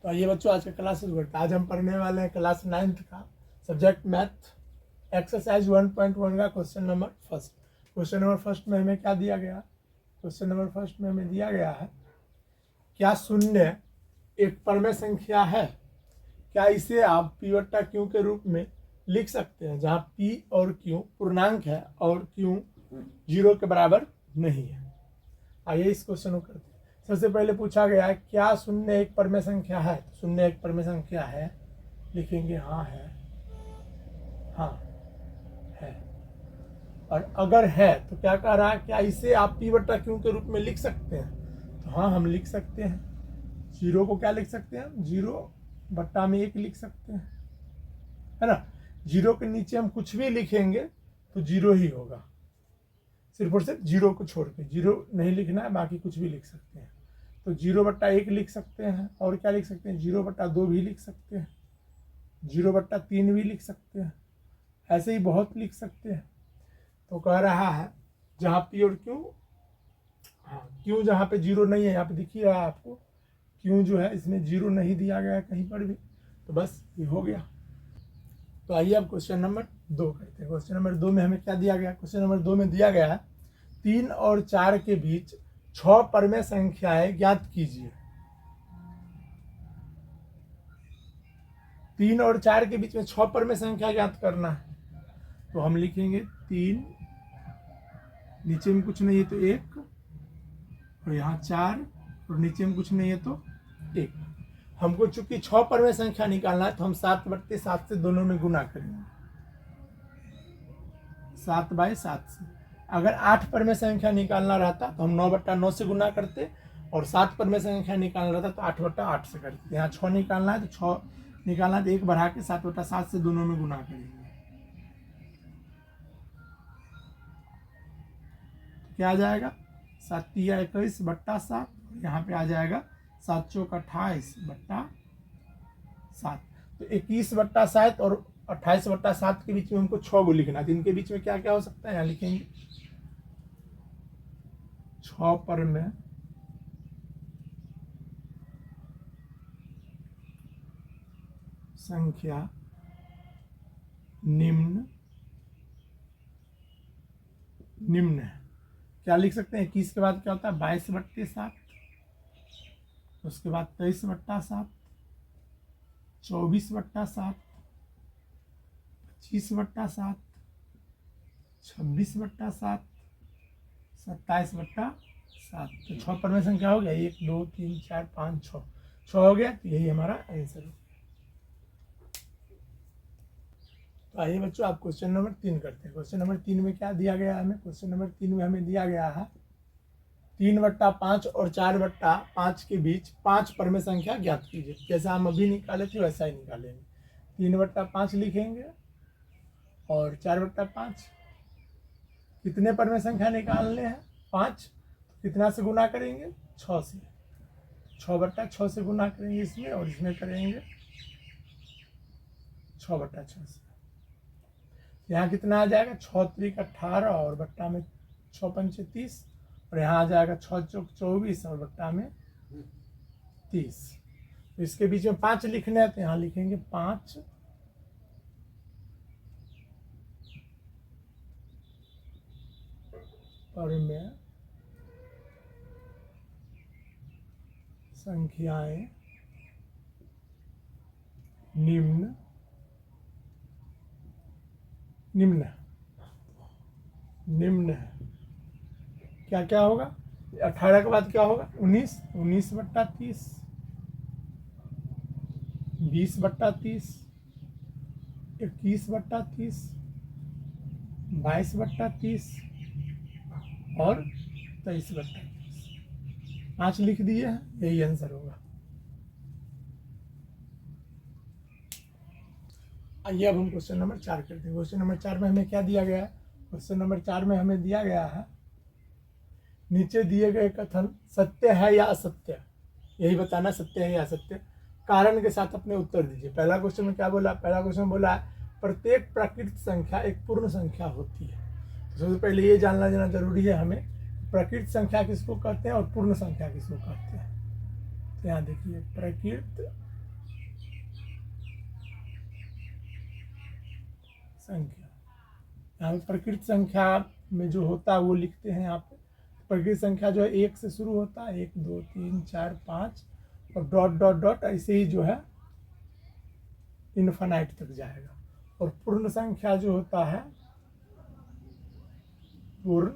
तो आइए बच्चों, आज का क्लास शुरू करते हैं। आज हम पढ़ने वाले हैं क्लास 9th का सब्जेक्ट मैथ, एक्सरसाइज 1.1 का question number first. Question number first में हमें क्या दिया गया? क्वेश्चन नंबर फर्स्ट में हमें दिया गया है, क्या शून्य एक परमेय संख्या है? क्या इसे आप P वट्टा Q के रूप में लिख सकते हैं, जहाँ P और Q पूर्णांक है और Q 0 के बराबर नहीं है? आइए इस क्वेश्चन को करते हैं। सबसे पहले पूछा गया है, क्या शून्य एक परमेय संख्या है? तो शून्य एक परमेय संख्या है, लिखेंगे हाँ है, हाँ है। और अगर है तो क्या कह रहा है, क्या इसे आप P वट्टा Q के रूप में लिख सकते हैं? तो हाँ, हम लिख सकते हैं। 0 को क्या लिख सकते हैं? 0 बट्टा में 1 लिख सकते हैं, है ना। 0 के नीचे हम कुछ भी लिखेंगे तो 0 ही होगा, सिर्फ और सिर्फ 0 को छोड़ के। 0 नहीं लिखना है, बाकी कुछ भी लिख सकते हैं। तो 0 बट्टा 1 लिख सकते हैं, और क्या लिख सकते हैं? 0 बट्टा 2 भी लिख सकते हैं, 0 बट्टा 3 भी लिख सकते हैं, ऐसे ही बहुत लिख सकते हैं। तो कह रहा है जहाँ P और Q, हाँ Q जहाँ पे 0 नहीं है, यहाँ पे दिख ही रहा है आपको, Q जो है इसमें 0 नहीं दिया गया है कहीं पर भी, तो बस ये हो गया। तो आइए अब क्वेश्चन नंबर 2 करते हैं। क्वेश्चन नंबर 2 में हमें क्या दिया गया? क्वेश्चन नंबर 2 में दिया गया है, 3 और 4 के बीच 6 परमेय संख्याएं ज्ञात कीजिए। 3 और 4 के बीच में 6 परमेय संख्या ज्ञात करना है। तो हम लिखेंगे 3, नीचे में कुछ नहीं है तो 1, और यहाँ 4, और नीचे में कुछ नहीं है तो 1। हमको चूंकि 6 परमेय संख्या निकालना है, तो हम 7/7 से दोनों में गुना करेंगे, 7/7 से। अगर 8 परमेय संख्या निकालना रहता तो हम 9/9 से गुना करते, और 7 परमेय संख्या निकालना रहता तो 8/8 से करते। यहाँ 6 निकालना है तो 6 निकालना है तो 1 बढ़ा के 7/7 से दोनों में गुना करेंगे। तो क्या आ जाएगा? 7 या 21/7, यहाँ पे आ जाएगा 7 चौक 28/7। तो 21/7 और 28/7 के बीच में हमको 6 को लिखना है। तो इनके बीच में क्या क्या हो सकता है? यहाँ लिखेंगे 6 परमेय संख्या निम्न है। क्या लिख सकते हैं? 21 के बाद क्या होता है? 22/7, उसके बाद 23/7, 24/7, 25/7, 26/7, 27/7। तो 6 परमेय संख्या हो गया। 1 2 3 4 5 6 हो गया। तो यही हमारा आंसर है। तो आइए बच्चों, आप क्वेश्चन नंबर 3 करते हैं। क्वेश्चन नंबर 3 में क्या दिया गया है हमें? क्वेश्चन नंबर 3 में हमें दिया गया है, 3/5 और 4/5 के बीच 5 परमेय संख्या ज्ञात कीजिए। जैसा हम अभी निकाले थे वैसा ही निकालेंगे। 3/5 लिखेंगे और 4/5। कितने परमेय संख्या निकालने हैं? 5। कितना से गुना करेंगे? 6 से। 6/6 से गुना करेंगे इसमें, और इसमें करेंगे 6/6 से। यहाँ कितना आ जाएगा? 6 त्रिक 18, और बट्टा में 6 पंचे 30, और यहाँ आ जाएगा 6 चौक 24, और बट्टा में 30। तो इसके बीच में 5 लिखने हैं, तो यहाँ लिखेंगे 5 परमेय संख्याएं निम्न है। क्या क्या होगा? 18 के बाद क्या होगा? 19, 19/30, 20/30, 21/30, 22/30 और 23/30। 5 लिख दिए हैं, यही आंसर होगा। आइए अब हम क्वेश्चन नंबर 4 करते हैं। क्वेश्चन नंबर 4 में हमें क्या दिया गया है? क्वेश्चन नंबर 4 में हमें दिया गया है, नीचे दिए गए कथन सत्य है या असत्य? यही बताना सत्य है या असत्य। कारण के साथ अपने उत्तर दीजिए। पहला क्वेश्चन में क्या बोला? पहला क्वेश्चन बोला प्रत्येक प्राकृत संख्या एक पूर्ण संख्या होती है। तो सबसे पहले ये जानना जरूरी है हमें, प्राकृत संख्या किसको कहते हैं और पूर्ण संख्या किसको कहते हैं। तो यहाँ देखिए, प्राकृत संख्या। यहाँ पे प्रकृत संख्या में जो होता है वो लिखते हैं यहाँ पे। प्रकृत संख्या जो है 1 से शुरू होता है, 1 2 3 4 5 और डॉट डॉट डॉट ऐसे ही जो है इनफाइनाइट तक जाएगा। और पूर्ण संख्या जो होता है, पूर्ण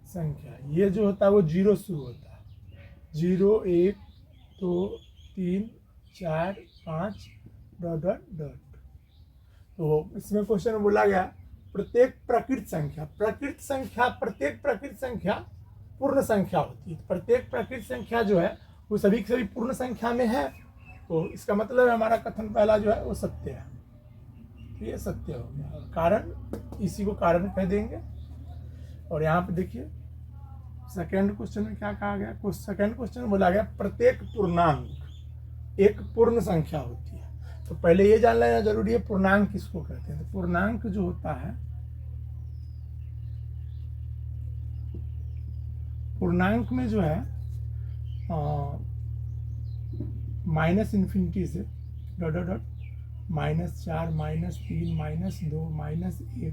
संख्या ये जो होता है वो 0 शुरू होता है, 0 1 2 3 4 5 डॉट डॉट डॉट। तो इसमें क्वेश्चन में बोला गया प्रत्येक प्रकृत संख्या प्रत्येक प्रकृत संख्या पूर्ण संख्या होती है। प्रत्येक प्रकृत संख्या जो है वो सभी की सभी पूर्ण संख्या में है। तो इसका मतलब है हमारा कथन पहला जो है वो सत्य है। तो ये सत्य हो गया। और कारण, इसी को कारण कह देंगे। और यहाँ पे देखिए सेकेंड क्वेश्चन में क्या कहा गया। सेकेंड क्वेश्चन में बोला गया प्रत्येक पूर्णांक एक पूर्ण संख्या होती है। तो पहले ये जान लेना जरूरी है पूर्णांक किसको कहते हैं। तो पूर्णांक जो होता है, पूर्णांक में जो है माइनस इन्फिनिटी से dot dot dot -4 -3 -2 -1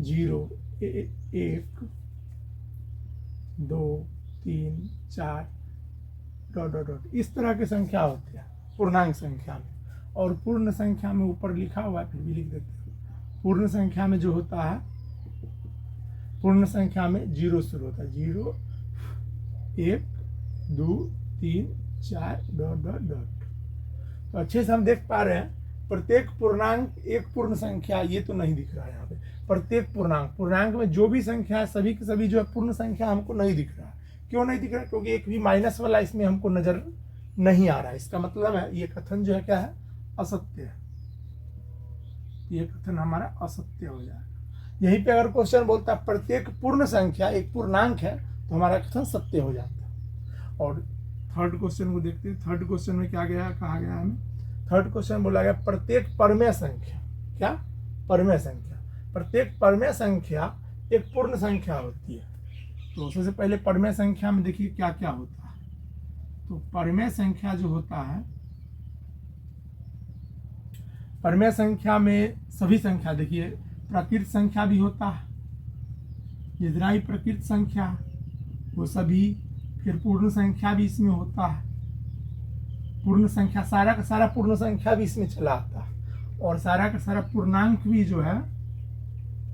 0 1 2 3 4 dot dot dot इस तरह की संख्या होती है पूर्णांक संख्या में। और पूर्ण संख्या में ऊपर लिखा हुआ है, फिर भी लिख देते हैं। पूर्ण संख्या में जो होता है, पूर्ण संख्या में 0 शुरू होता है, 0 1 2 3 4 डॉट डॉट डॉट। तो अच्छे से हम देख पा रहे हैं प्रत्येक पूर्णांक एक पूर्ण संख्या, ये तो नहीं दिख रहा है यहाँ पे। प्रत्येक पूर्णांक में जो भी संख्या है सभी के सभी जो है पूर्ण संख्या हमको नहीं दिख रहा है। क्यों नहीं दिख रहा है? क्योंकि एक भी माइनस वाला इसमें हमको नजर नहीं आ रहा है। इसका मतलब है ये कथन जो है क्या है, असत्य है। ये कथन हमारा असत्य हो जाएगा। यहीं पे अगर क्वेश्चन बोलता है प्रत्येक पूर्ण संख्या एक पूर्णांक है तो हमारा कथन सत्य हो जाता है। और थर्ड क्वेश्चन को देखते हैं। थर्ड क्वेश्चन में क्या गया, कहा गया हमें, थर्ड क्वेश्चन बोला गया प्रत्येक परमेय संख्या, क्या परमेय संख्या, प्रत्येक परमेय संख्या एक पूर्ण संख्या होती है। तो सबसे पहले परमेय संख्या में देखिए क्या क्या होता है। तो परमेय संख्या जो होता है, परमेय संख्या में सभी संख्या, देखिए प्रकृत संख्या भी होता है, जितना प्रकृत संख्या वो सभी, फिर पूर्ण संख्या भी इसमें होता है। पूर्ण संख्या सारा का सारा पूर्ण संख्या भी इसमें चला आता है। और सारा का सारा पूर्णांक भी जो है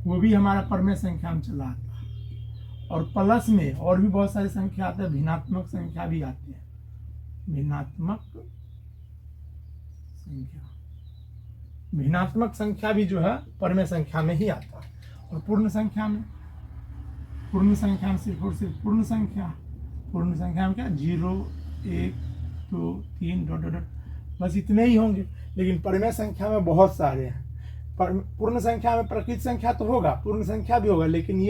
वो भी हमारा परमेय संख्या में चला आता है। और प्लस में और भी बहुत सारी संख्या आते हैं, भिन्नात्मक संख्या भी आती है, भिन्नात्मक संख्या, भिन्नात्मक संख्या भी जो है परमेय संख्या में ही आता है। और पूर्ण संख्या में, पूर्ण संख्या में सिर्फ और सिर्फ पूर्ण संख्या, पूर्ण संख्या में क्या 0 1 2 3 डॉट डॉट, बस इतने ही होंगे। लेकिन परमेय संख्या में बहुत सारे हैं। पूर्ण संख्या में प्रकृत संख्या तो होगा, पूर्ण संख्या भी होगा, लेकिन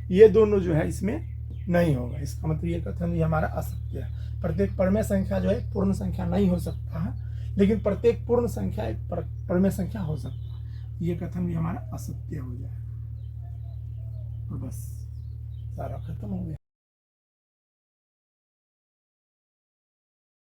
ये दोनों जो है इसमें नहीं होगा। इसका मतलब ये कथन भी हमारा असत्य है। प्रत्येक परमेय संख्या जो है पूर्ण संख्या नहीं हो सकता है, लेकिन प्रत्येक पूर्ण संख्या एक परमेय संख्या हो सकता है। ये कथन भी हमारा असत्य हो जाएगा। और बस सारा खत्म हो गया।